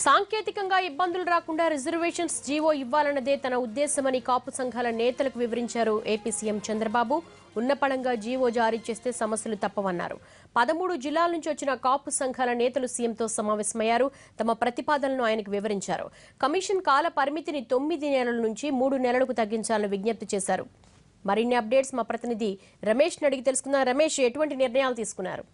సాంకేతికంగా ఇబ్బందులు రాకుండా రిజర్వేషన్స్ జీవో ఇవ్వాలన్నదే తన ఉద్దేశమని కాపు సంఘాల నేతలకు వివరించారు ఏపీ సీఎం చంద్రబాబు. ఉన్నపళంగా జీవో జారీ చేస్తే సమస్యలు తప్పవన్నారు. 13 జిల్లాల నుంచి వచ్చిన కాపు సంఘాల నేతలు సీఎంతో సమావేశమయ్యారు. తమ ప్రతిపాదనలను ఆయనకు వివరించారు. కమిషన్ కాల పరిమితిని 9 నెలల నుంచి 3 నెలలకు తగ్గించాలని విజ్ఞప్తి చేశారు. మరిన్ని అప్డేట్స్ మా ప్రతినిధి రమేష్ అడిగి తెలుసుకుందాం. రమేష్, ఎటువంటి నిర్ణయాలు తీసుకున్నారు?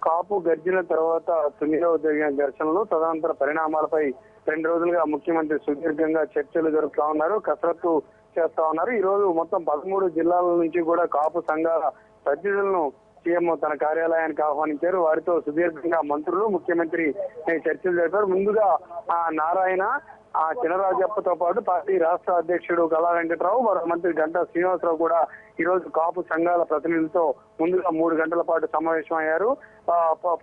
కాపు గర్జన తర్వాత తునిలో జరిగిన ఘర్షణలు తదనంతర పరిణామాలపై 2 రోజులుగా ముఖ్యమంత్రి సుదీర్ఘంగా చర్చలు జరుపుతా ఉన్నారు, కసరత్తు చేస్తా ఉన్నారు. ఈ రోజు మొత్తం 13 జిల్లాల నుంచి కూడా కాపు సంఘాల ప్రతినిధులను సీఎం తన కార్యాలయానికి ఆహ్వానించారు. వారితో సుదీర్ఘంగా మంత్రులు, ముఖ్యమంత్రి చర్చలు జరిపారు. ముందుగా నారాయణ, చినరాజప్పతో పాటు పార్టీ రాష్ట్ర అధ్యక్షుడు గల్లా వెంకట్రావు, మరో మంత్రి గంటా శ్రీనివాసరావు కూడా ఈ రోజు కాపు సంఘాల ప్రతినిధులతో ముందుగా 3 గంటల పాటు సమావేశం అయ్యారు.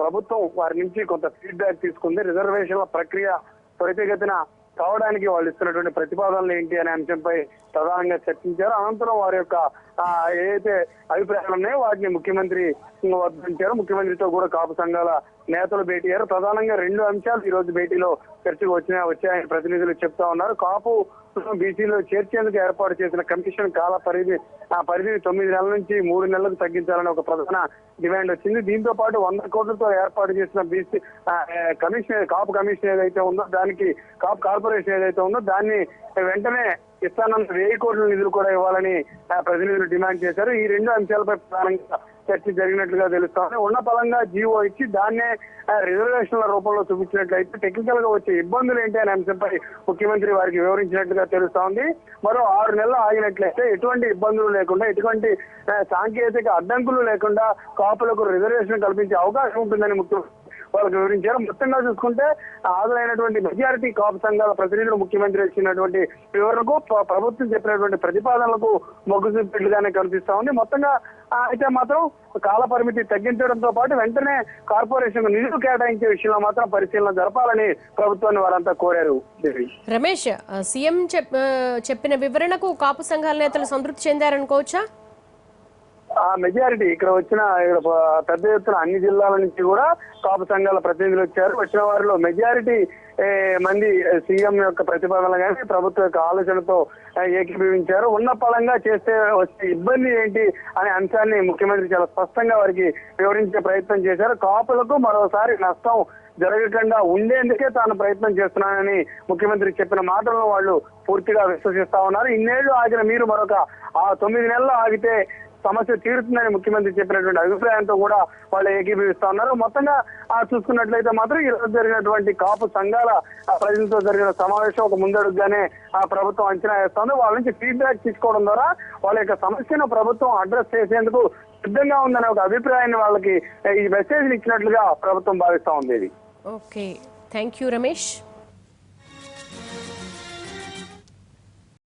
ప్రభుత్వం వారి నుంచి కొంత ఫీడ్బ్యాక్ తీసుకుంది. రిజర్వేషన్ల ప్రక్రియ త్వరితగతిన కావడానికి వాళ్ళు ఇస్తున్నటువంటి ప్రతిపాదనలు ఏంటి అనే అంశంపై ప్రధానంగా చర్చించారు. అనంతరం వారి యొక్క ఏదైతే అభిప్రాయాలు ఉన్నాయో వాటిని ముఖ్యమంత్రి వర్తించారు. ముఖ్యమంత్రితో కూడా కాపు సంఘాల నేతలు భేటీ అయ్యారు. ప్రధానంగా 2 అంశాలు ఈ రోజు భేటీలో చర్చకు వచ్చాయని ప్రతినిధులు చెప్తా ఉన్నారు. కాపు బీసీలో చేర్చేందుకు ఏర్పాటు చేసిన కమిషన్ కాల పరిధిని 9 నెలల నుంచి 3 నెలలకు తగ్గించాలని ఒక ప్రధాన డిమాండ్ వచ్చింది. దీంతో పాటు 100 కోట్లతో ఏర్పాటు చేసిన బీసీ కాపు కమిషన్ ఏదైతే ఉందో, దానికి కాపు కార్పొరేషన్ ఏదైతే ఉందో దాన్ని వెంటనే ఇస్తానన్న 1000 కోట్ల నిధులు కూడా ఇవ్వాలని ప్రతినిధులు డిమాండ్ చేశారు. ఈ 2 అంశాలపై ప్రధానంగా చర్చ జరిగినట్లుగా తెలుస్తోంది. ఉన్న పరంగా జీవో ఇచ్చి దాన్నే రిజర్వేషన్ల రూపంలో చూపించినట్లయితే టెక్నికల్ గా వచ్చే ఇబ్బందులు ఏంటి అనే అంశంపై ముఖ్యమంత్రి వారికి వివరించినట్లుగా తెలుస్తోంది. మరో 6 నెలలు ఆగినట్లయితే ఎటువంటి ఇబ్బందులు లేకుండా, ఎటువంటి సాంకేతిక అడ్డంకులు లేకుండా కాపులకు రిజర్వేషన్ కల్పించే అవకాశం ఉంటుందని ముఖ్యమంత్రి వాళ్ళకి వివరించారు. మొత్తంగా చూసుకుంటే హాజరైనటువంటి మెజారిటీ కాపు సంఘాల ప్రతినిధులు ముఖ్యమంత్రి ఇచ్చినటువంటి వివరణకు, ప్రభుత్వం చెప్పినటువంటి ప్రతిపాదనలకు మొగ్గు చూపినట్లుగానే కనిపిస్తా ఉంది. మొత్తంగా అయితే మాత్రం కాల పరిమితి తగ్గించడంతో పాటు వెంటనే కార్పొరేషన్ నిధులు కేటాయించే విషయంలో మాత్రం పరిశీలన జరపాలని ప్రభుత్వాన్ని వారంతా కోరారు. రమేష్, సీఎం చెప్పిన వివరణకు కాపు సంఘాల నేతలు సంతృప్తి చెందారనుకోవచ్చా? మెజారిటీ ఇక్కడ వచ్చిన పెద్ద ఎత్తున అన్ని జిల్లాల నుంచి కూడా కాపు సంఘాల ప్రతినిధులు వచ్చారు. వచ్చిన వారిలో మెజారిటీ మంది సీఎం యొక్క ప్రతిపాదనలు కానీ ప్రభుత్వం యొక్క ఆలోచనతో ఏకీభవించారు. ఉన్న పరంగా చేస్తే వచ్చే ఇబ్బంది ఏంటి అనే అంశాన్ని ముఖ్యమంత్రి చాలా స్పష్టంగా వారికి వివరించే ప్రయత్నం చేశారు. కాపులకు మరోసారి నష్టం జరగకుండా ఉండేందుకే తాను ప్రయత్నం చేస్తున్నానని ముఖ్యమంత్రి చెప్పిన మాటలను వాళ్ళు పూర్తిగా విశ్వసిస్తా ఉన్నారు. ఇన్నేళ్లు ఆగిన మీరు మరొక 9 నెలలు ఆగితే సమస్య తీరుతుందని ముఖ్యమంత్రి చెప్పినటువంటి అభిప్రాయంతో కూడా వాళ్ళు ఏకీభవిస్తా ఉన్నారు. మొత్తంగా చూసుకున్నట్లయితే మాత్రం ఈ రోజు జరిగినటువంటి కాపు సంఘాల ప్రజలతో జరిగిన సమావేశం ఒక ముందడుగుగానే ప్రభుత్వం అంచనా వేస్తోంది. వాళ్ళ నుంచి ఫీడ్బ్యాక్ తీసుకోవడం ద్వారా వాళ్ళ యొక్క సమస్యను ప్రభుత్వం అడ్రస్ చేసేందుకు సిద్ధంగా ఉందనే ఒక అభిప్రాయాన్ని వాళ్ళకి ఈ మెసేజ్ ఇచ్చినట్లుగా ప్రభుత్వం భావిస్తా ఉంది. Okay, thank you Ramesh.